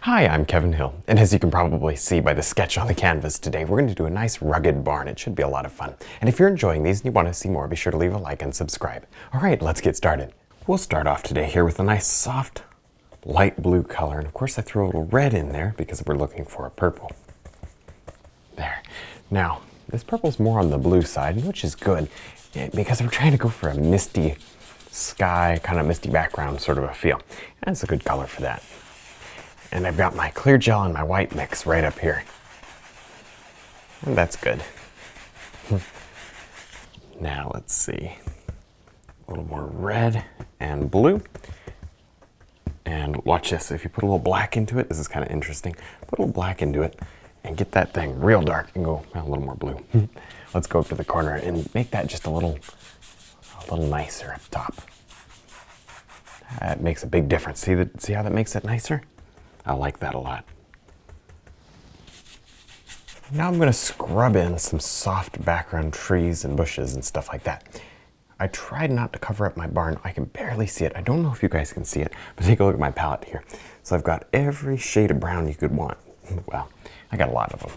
Hi, I'm Kevin Hill, and as you can probably see by the sketch on the canvas today, we're going to do a nice rugged barn. It should be a lot of fun. And if you're enjoying these and you want to see more, be sure to leave a like and subscribe. All right, let's get started. We'll start off today here with a nice soft light blue color, and of course I threw a little red in there because we're looking for a purple. There. Now, this purple's more on the blue side, which is good because we're trying to go for a misty sky, kind of misty background sort of a feel. And it's a good color for that. And I've got my clear gel and my white mix right up here. And that's good. Now let's see. A little more red and blue. And watch this, if you put a little black into it, this is kind of interesting. Put a little black into it and get that thing real dark and go a little more blue. Let's go up to the corner and make that just a little nicer up top. That makes a big difference. See how that makes it nicer? I like that a lot. Now I'm going to scrub in some soft background trees and bushes and stuff like that. I tried not to cover up my barn. I can barely see it. I don't know if you guys can see it, but take a look at my palette here. So I've got every shade of brown you could want. Well, I got a lot of them.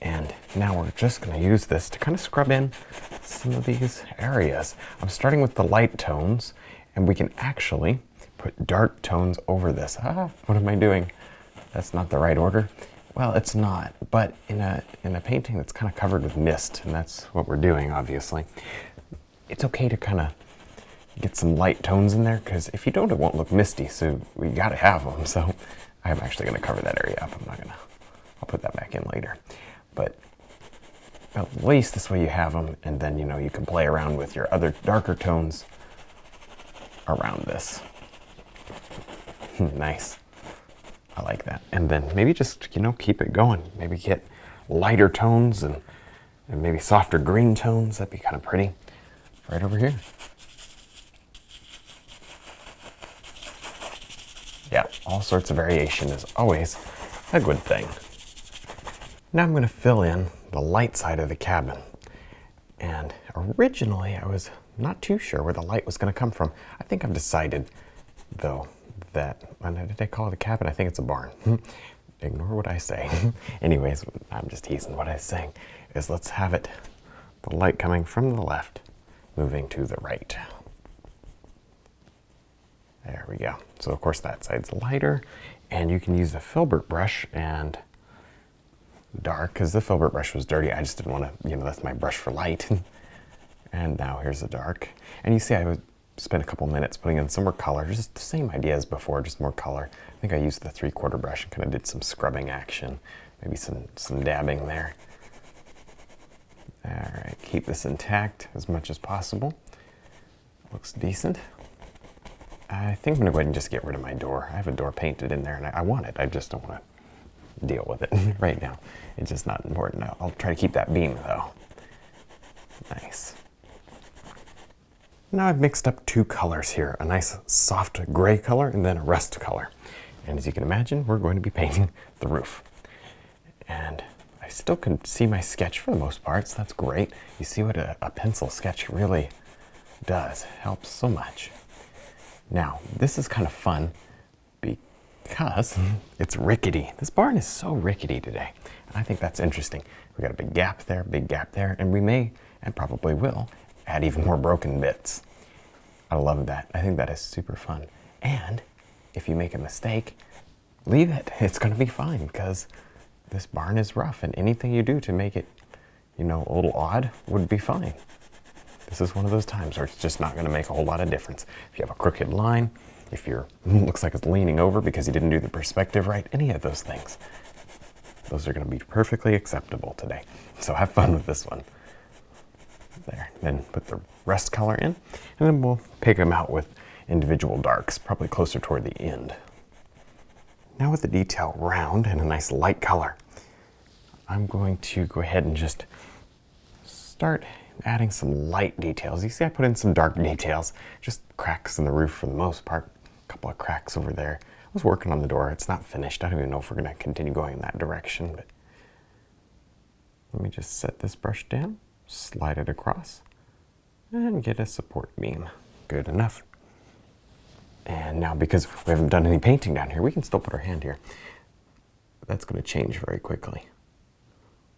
And now we're just going to use this to kind of scrub in some of these areas. I'm starting with the light tones, and we can actually put dark tones over this. What am I doing? That's not the right order. Well, it's not, but in a painting that's kind of covered with mist, and that's what we're doing, obviously. It's okay to kind of get some light tones in there, because if you don't, it won't look misty, so we got to have them. So I'm actually going to cover that area up. I'll put that back in later. But at least this way you have them, and then, you can play around with your other darker tones around this. Nice. I like that. And then maybe just, keep it going. Maybe get lighter tones and maybe softer green tones. That'd be kind of pretty. Right over here. Yeah, all sorts of variation is always a good thing. Now I'm going to fill in the light side of the cabin. And originally I was not too sure where the light was going to come from. I think I've decided, though, that, did I call it a cabin? I think it's a barn. Ignore what I say. Anyways, I'm just teasing. What I was saying is let's have it, the light coming from the left, moving to the right. There we go. So of course that side's lighter, and you can use a filbert brush and dark, because the filbert brush was dirty. I just didn't want to, that's my brush for light. And now here's the dark. And you see I would spend a couple minutes putting in some more color, just the same idea as before, just more color. I think I used the 3/4 brush and kind of did some scrubbing action, maybe some dabbing there. All right, keep this intact as much as possible. Looks decent. I think I'm gonna go ahead and just get rid of my door. I have a door painted in there and I want it. I just don't want to deal with it right now. It's just not important. I'll try to keep that beam though. Nice. Now I've mixed up two colors here, a nice soft gray color and then a rust color. And as you can imagine, we're going to be painting the roof. And I still can see my sketch for the most part, so that's great. You see what a pencil sketch really does, helps so much. Now, this is kind of fun because it's rickety. This barn is so rickety today. And I think that's interesting. We got a big gap there, and we may, and probably will, add even more broken bits. I love that. I think that is super fun. And if you make a mistake, leave it. It's going to be fine because this barn is rough, and anything you do to make it, a little odd would be fine. This is one of those times where it's just not going to make a whole lot of difference. If you have a crooked line, if looks like it's leaning over because you didn't do the perspective right, any of those things, those are going to be perfectly acceptable today. So have fun with this one. There, then put the rust color in, and then we'll pick them out with individual darks, probably closer toward the end. Now with the detail round and a nice light color, I'm going to go ahead and just start adding some light details. You see I put in some dark details, just cracks in the roof for the most part, a couple of cracks over there. I was working on the door, it's not finished. I don't even know if we're going to continue going in that direction, but let me just set this brush down. Slide it across and get a support beam. Good enough. And now, because we haven't done any painting down here, we can still put our hand here. That's going to change very quickly.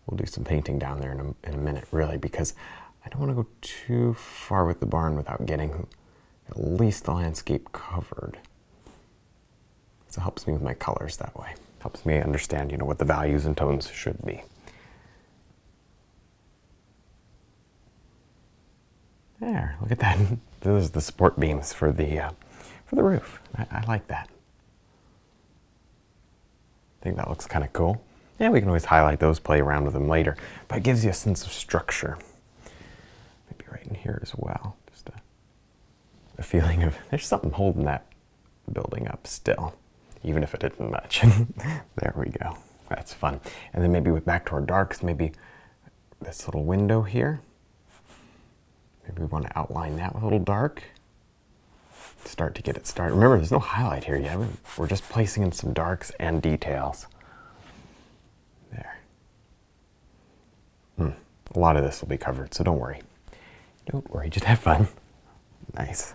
We'll do some painting down there in a minute, really, because I don't want to go too far with the barn without getting at least the landscape covered. So it helps me with my colors that way. Helps me understand, you know, what the values and tones should be. There, look at that. Those are the support beams for the roof. I like that. I think that looks kind of cool. Yeah, we can always highlight those, play around with them later, but it gives you a sense of structure. Maybe right in here as well. Just a feeling of there's something holding that building up still, even if it isn't much. There we go. That's fun. And then maybe with back to our darks, maybe this little window here. Maybe we want to outline that with a little dark. Start to get it started. Remember, there's no highlight here yet. We're just placing in some darks and details. There. A lot of this will be covered, so don't worry. Don't worry, just have fun. Nice.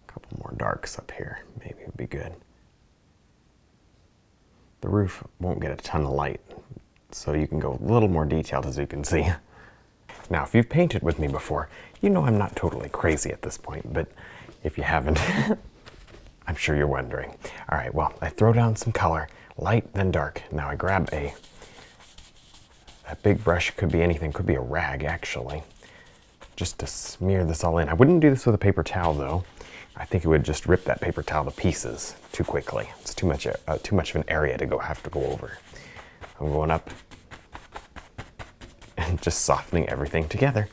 A couple more darks up here, maybe would be good. The roof won't get a ton of light, so you can go a little more detailed, as you can see. Now, if you've painted with me before, you know I'm not totally crazy at this point, but if you haven't, I'm sure you're wondering. All right, well, I throw down some color, light, then dark. Now I grab a big brush, could be anything, could be a rag actually, just to smear this all in. I wouldn't do this with a paper towel though. I think it would just rip that paper towel to pieces too quickly. It's too much of an area to have to go over. I'm going up and just softening everything together.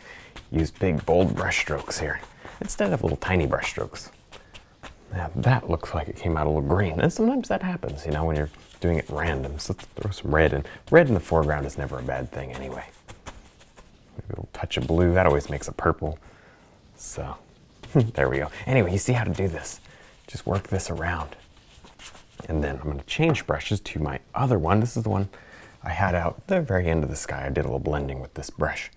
Use big, bold brush strokes here instead of little tiny brush strokes. Now that looks like it came out a little green, and sometimes that happens, you know, when you're doing it random. So let's throw some red in. Red in the foreground is never a bad thing anyway. Maybe a little touch of blue, that always makes a purple. So, there we go. Anyway, you see how to do this. Just work this around. And then I'm going to change brushes to my other one. This is the one I had out at the very end of the sky. I did a little blending with this brush.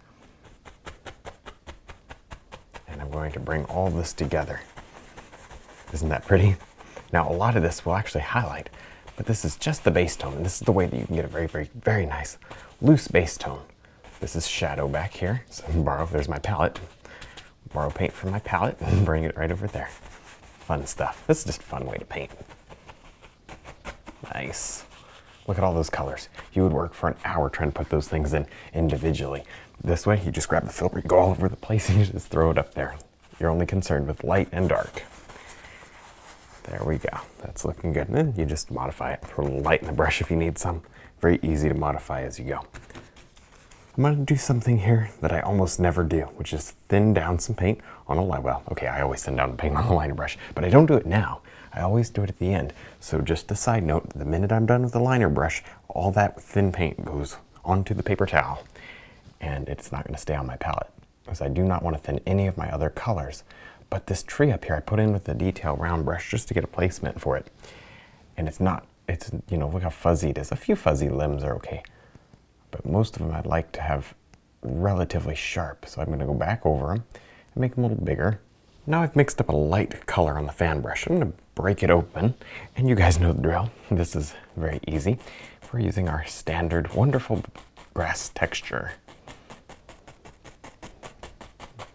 And I'm going to bring all this together. Isn't that pretty? Now, a lot of this will actually highlight, but this is just the base tone. And this is the way that you can get a very, very, very nice loose base tone. This is shadow back here. So there's my palette. Borrow paint from my palette and bring it right over there. Fun stuff. This is just a fun way to paint. Nice. Look at all those colors. You would work for an hour trying to put those things in individually. This way, you just grab the filbert, you go all over the place, and you just throw it up there. You're only concerned with light and dark. There we go. That's looking good. And then you just modify it. Throw a little light in the brush if you need some. Very easy to modify as you go. I'm going to do something here that I almost never do, which is thin down some paint on a line. Well, okay, I always thin down the paint on a liner brush, but I don't do it now. I always do it at the end. So just a side note, the minute I'm done with the liner brush, all that thin paint goes onto the paper towel, and it's not going to stay on my palette, because I do not want to thin any of my other colors. But this tree up here, I put in with the detail round brush just to get a placement for it. And it's, you know, look how fuzzy it is. A few fuzzy limbs are okay, but most of them I'd like to have relatively sharp. So I'm going to go back over them and make them a little bigger. Now I've mixed up a light color on the fan brush. I'm going to break it open, and you guys know the drill. This is very easy. We're using our standard wonderful grass texture.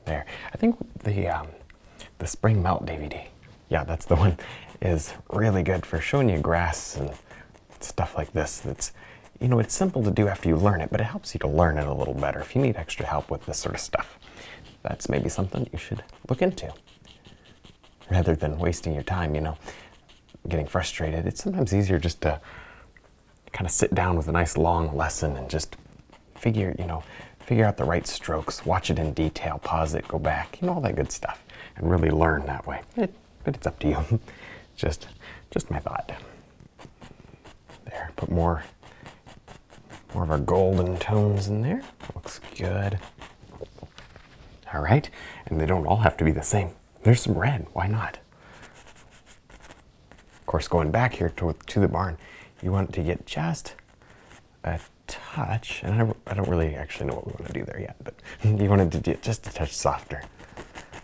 There. I think the Spring Melt DVD, yeah, that's the one, is really good for showing you grass and stuff like this. That's, you know, it's simple to do after you learn it, but it helps you to learn it a little better. If you need extra help with this sort of stuff, that's maybe something you should look into. Rather than wasting your time, you know, getting frustrated, it's sometimes easier just to kind of sit down with a nice long lesson and just figure out the right strokes, watch it in detail, pause it, go back, you know, all that good stuff, and really learn that way. But it's up to you. just my thought. There, put more of our golden tones in there. Looks good. All right, and they don't all have to be the same. There's some red, why not? Of course, going back here to the barn, you want to get just a touch, and I don't really actually know what we want to do there yet, but you want it to get just a touch softer.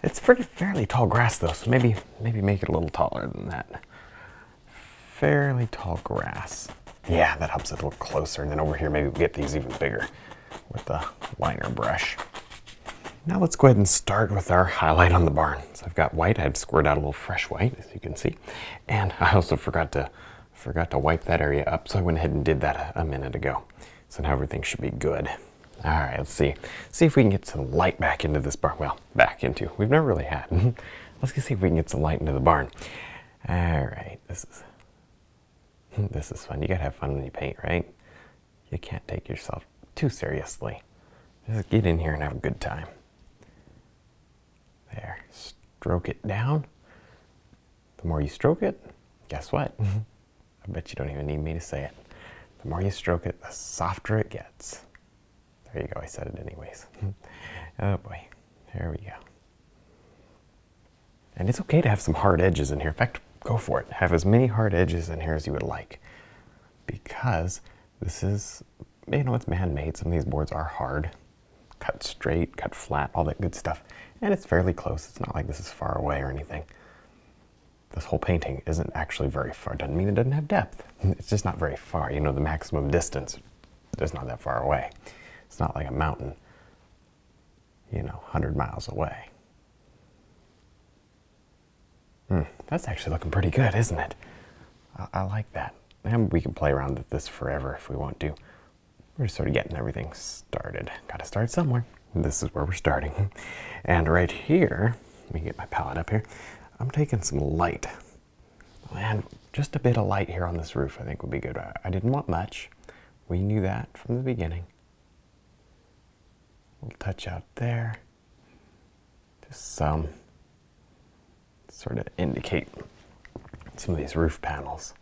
It's fairly tall grass though, so maybe make it a little taller than that. Fairly tall grass. Yeah, that helps it look closer. And then over here, maybe we'll get these even bigger with the liner brush. Now let's go ahead and start with our highlight on the barn. So I've got white. I had squirted out a little fresh white, as you can see. And I also forgot to wipe that area up, so I went ahead and did that a minute ago. So now everything should be good. All right, let's see. See if we can get some light back into this barn. Well, back into. We've never really had. Let's see if we can get some light into the barn. All right, this is fun. You gotta have fun when you paint, right? You can't take yourself too seriously. Just get in here and have a good time. There, stroke it down. The more you stroke it, guess what? I bet you don't even need me to say it. The more you stroke it, the softer it gets. There you go, I said it anyways. Oh boy, there we go. And it's okay to have some hard edges in here. In fact, go for it. Have as many hard edges in here as you would like. Because this is, it's man-made. Some of these boards are hard. Cut straight, cut flat, all that good stuff. And it's fairly close. It's not like this is far away or anything. This whole painting isn't actually very far. Doesn't mean it doesn't have depth. It's just not very far. You know, the maximum distance is not that far away. It's not like a mountain, 100 miles away. That's actually looking pretty good, isn't it? I like that. And we can play around with this forever if we want to. We're just sort of getting everything started. Got to start somewhere. This is where we're starting. And right here, let me get my palette up here. I'm taking some light. And just a bit of light here on this roof I think would be good. I didn't want much. We knew that from the beginning. We'll touch out there. Just some. Sort of indicate some of these roof panels.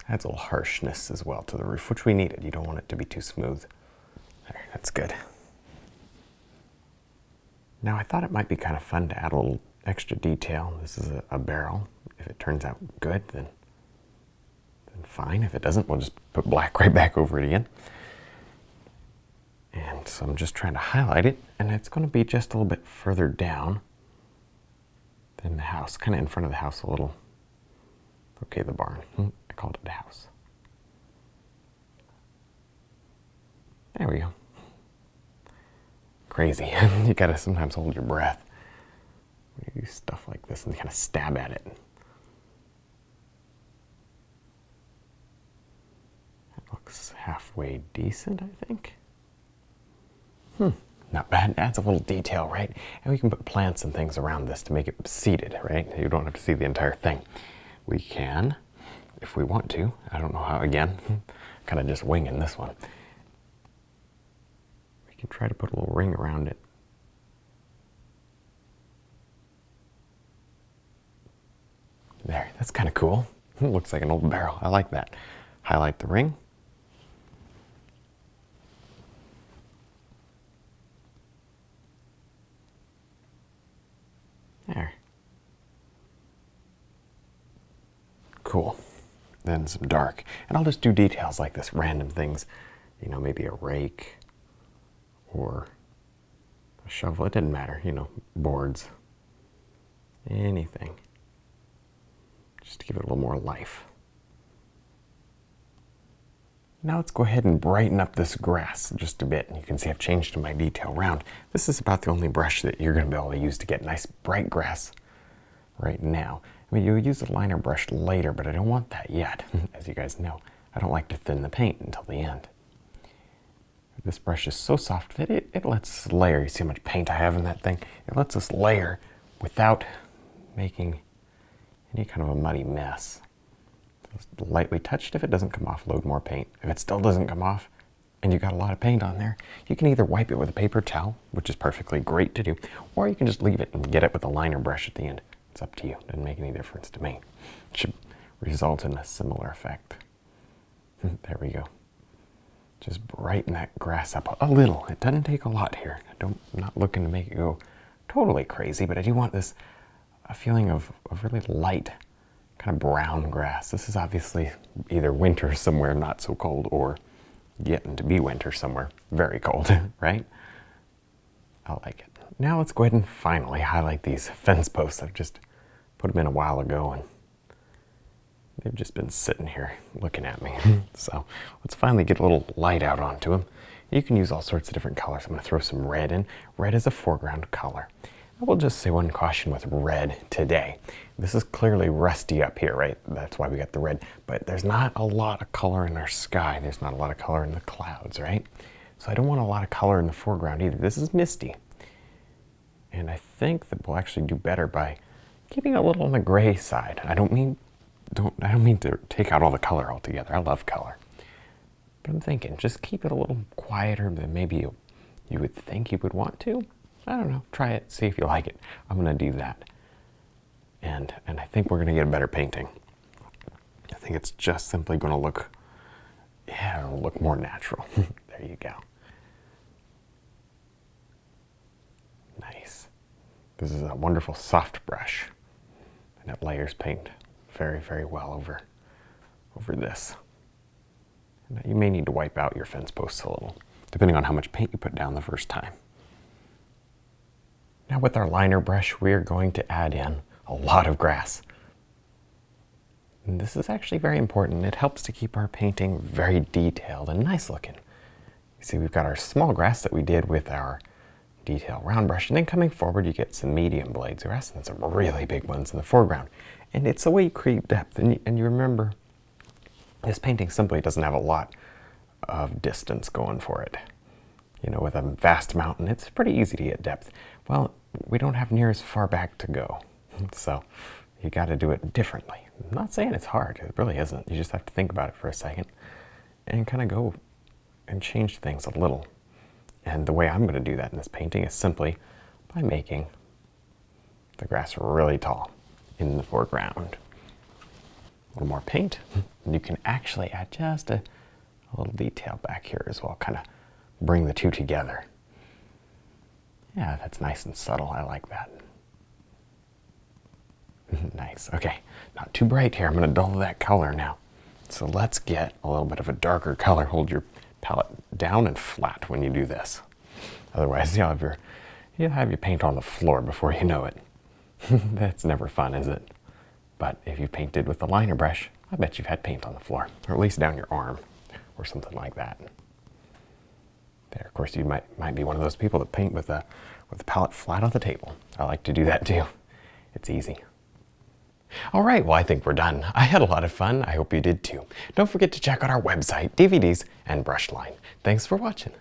Adds a little harshness as well to the roof, which we needed. You don't want it to be too smooth. There, that's good. Now I thought it might be kind of fun to add a little extra detail. This is a barrel. If it turns out good, then fine. If it doesn't, we'll just put black right back over it again. And so I'm just trying to highlight it, and it's going to be just a little bit further down than the house, kind of in front of the house a little. Okay, the barn. I called it the house. There we go. Crazy. You gotta sometimes hold your breath when you do stuff like this and kind of stab at it. That looks halfway decent, I think. Not bad. Adds a little detail, right? And we can put plants and things around this to make it seated, right? You don't have to see the entire thing. We can, if we want to. I don't know how, again, kind of just winging this one. We can try to put a little ring around it. There, that's kind of cool. Looks like an old barrel. I like that. Highlight the ring. There. Cool. Then some dark. And I'll just do details like this, random things. Maybe a rake or a shovel. It didn't matter, boards. Anything. Just to give it a little more life. Now let's go ahead and brighten up this grass just a bit. And you can see I've changed my detail round. This is about the only brush that you're going to be able to use to get nice bright grass right now. I mean, you'll use a liner brush later, but I don't want that yet. As you guys know, I don't like to thin the paint until the end. This brush is so soft that it lets us layer. You see how much paint I have in that thing? It lets us layer without making any kind of a muddy mess. Just lightly touched. If it doesn't come off, load more paint. If it still doesn't come off and you got a lot of paint on there, you can either wipe it with a paper towel, which is perfectly great to do, or you can just leave it and get it with a liner brush at the end. It's up to you. Doesn't make any difference to me. It should result in a similar effect. There we go. Just brighten that grass up a little. It doesn't take a lot here. I'm not looking to make it go totally crazy, but I do want this a feeling of really light, kind of brown grass. This is obviously either winter somewhere not so cold or getting to be winter somewhere very cold, right? I like it. Now let's go ahead and finally highlight these fence posts. I've just put them in a while ago and they've just been sitting here looking at me. So let's finally get a little light out onto them. You can use all sorts of different colors. I'm going to throw some red in. Red is a foreground color. I will just say one caution with red today. This is clearly rusty up here, right? That's why we got the red. But there's not a lot of color in our sky. There's not a lot of color in the clouds, right? So I don't want a lot of color in the foreground either. This is Misty. And I think that we'll actually do better by keeping a little on the gray side. I don't mean to take out all the color altogether. I love color. But I'm thinking, just keep it a little quieter than maybe you would think you would want to. I don't know. Try it. See if you like it. I'm going to do that. And I think we're going to get a better painting. I think it's just simply going to look, yeah, it'll look more natural. There you go. Nice. This is a wonderful soft brush. And it layers paint very, very well over this. And you may need to wipe out your fence posts a little, depending on how much paint you put down the first time. Now with our liner brush, we are going to add in a lot of grass. And this is actually very important. It helps to keep our painting very detailed and nice looking. You see, we've got our small grass that we did with our detail round brush, and then coming forward you get some medium blades of grass and some really big ones in the foreground. And it's the way you create depth. And you remember, this painting simply doesn't have a lot of distance going for it. You know, with a vast mountain, it's pretty easy to get depth. Well, we don't have near as far back to go. So you got to do it differently. I'm not saying it's hard. It really isn't. You just have to think about it for a second and kind of go and change things a little. And the way I'm going to do that in this painting is simply by making the grass really tall in the foreground. A little more paint, and you can actually add just a little detail back here as well, kind of bring the two together. Yeah, that's nice and subtle. I like that. Nice. Okay, not too bright here. I'm going to dull that color now. So let's get a little bit of a darker color. Hold your palette down and flat when you do this. Otherwise, you'll have your paint on the floor before you know it. That's never fun, is it? But if you painted with the liner brush, I bet you've had paint on the floor, or at least down your arm, or something like that. There, of course, you might be one of those people that paint with the palette flat on the table. I like to do that too. It's easy. All right, well, I think we're done. I had a lot of fun. I hope you did too. Don't forget to check out our website, DVDs, and brush line. Thanks for watching.